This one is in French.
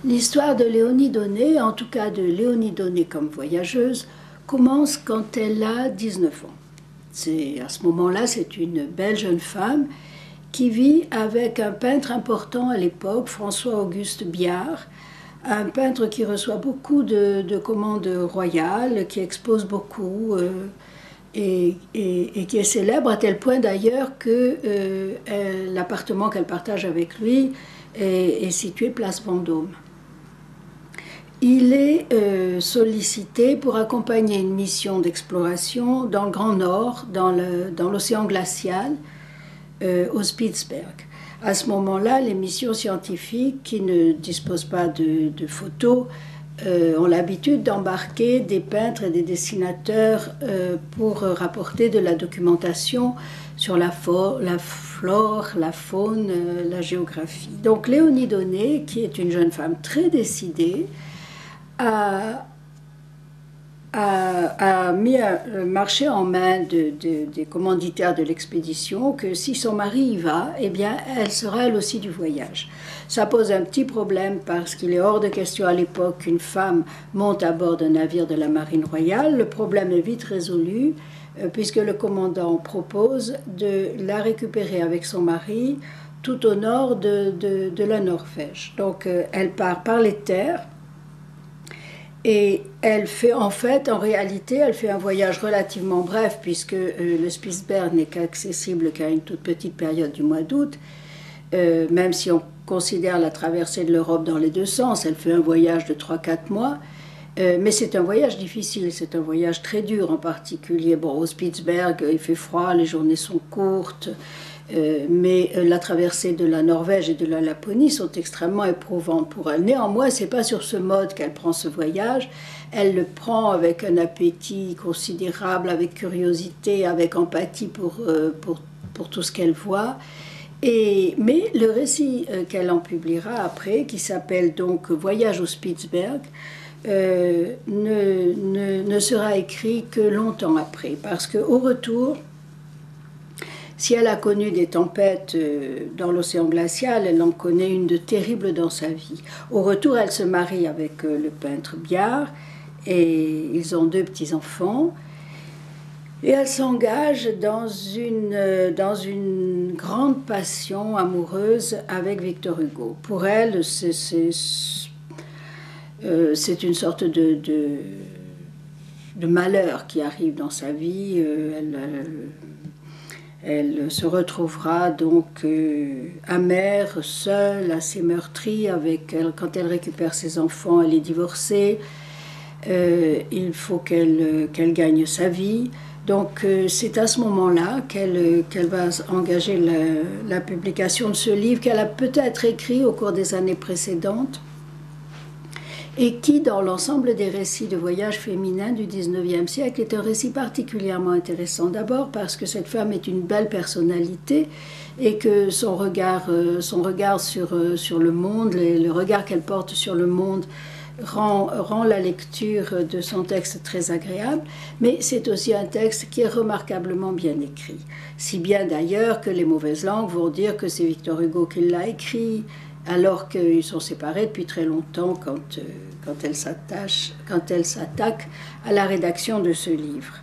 L'histoire de Léonie Donné, en tout cas de Léonie Donné comme voyageuse, commence quand elle a 19 ans. À ce moment-là, c'est une belle jeune femme qui vit avec un peintre important à l'époque, François-Auguste Biard, un peintre qui reçoit beaucoup de commandes royales, qui expose beaucoup et qui est célèbre à tel point d'ailleurs que l'appartement qu'elle partage avec lui est situé place Vendôme. Il est sollicité pour accompagner une mission d'exploration dans le Grand Nord, dans l'océan glacial, au Spitzberg. À ce moment-là, les missions scientifiques qui ne disposent pas de photos ont l'habitude d'embarquer des peintres et des dessinateurs pour rapporter de la documentation sur la flore, la faune, la géographie. Donc Léonie Donné, qui est une jeune femme très décidée, a mis un marché en main des commanditaires de l'expédition que si son mari y va, eh bien, elle sera elle aussi du voyage. Ça pose un petit problème parce qu'il est hors de question à l'époque qu'une femme monte à bord d'un navire de la marine royale. Le problème est vite résolu puisque le commandant propose de la récupérer avec son mari tout au nord de la Norvège. Donc elle part par les terres. Et elle fait en réalité, elle fait un voyage relativement bref puisque le Spitzberg n'est qu'accessible qu'à une toute petite période du mois d'août. Même si on considère la traversée de l'Europe dans les deux sens, elle fait un voyage de 3-4 mois. Mais c'est un voyage difficile, c'est un voyage très dur en particulier. Bon, au Spitzberg, il fait froid, les journées sont courtes. Mais la traversée de la Norvège et de la Laponie sont extrêmement éprouvantes pour elle. Néanmoins, ce n'est pas sur ce mode qu'elle prend ce voyage. Elle le prend avec un appétit considérable, avec curiosité, avec empathie pour tout ce qu'elle voit. Mais le récit qu'elle en publiera après, qui s'appelle donc Voyage au Spitzberg, ne sera écrit que longtemps après, parce qu'au retour, si elle a connu des tempêtes dans l'océan glacial, elle en connaît une de terrible dans sa vie. Au retour, elle se marie avec le peintre Biard et ils ont 2 petits-enfants. Et elle s'engage dans une grande passion amoureuse avec Victor Hugo. Pour elle, c'est une sorte de malheur qui arrive dans sa vie. Elle se retrouvera donc amère, seule, assez meurtrie. Quand elle récupère ses enfants, elle est divorcée. Il faut qu'elle gagne sa vie. Donc c'est à ce moment-là qu'elle va engager la publication de ce livre qu'elle a peut-être écrit au cours des années précédentes et qui, dans l'ensemble des récits de voyage féminins du XIXe siècle, est un récit particulièrement intéressant. D'abord parce que cette femme est une belle personnalité et que son regard sur le monde, le regard qu'elle porte sur le monde, rend la lecture de son texte très agréable, mais c'est aussi un texte qui est remarquablement bien écrit. Si bien d'ailleurs que les mauvaises langues vont dire que c'est Victor Hugo qui l'a écrit, alors qu'ils sont séparés depuis très longtemps quand elle s'attaque à la rédaction de ce livre.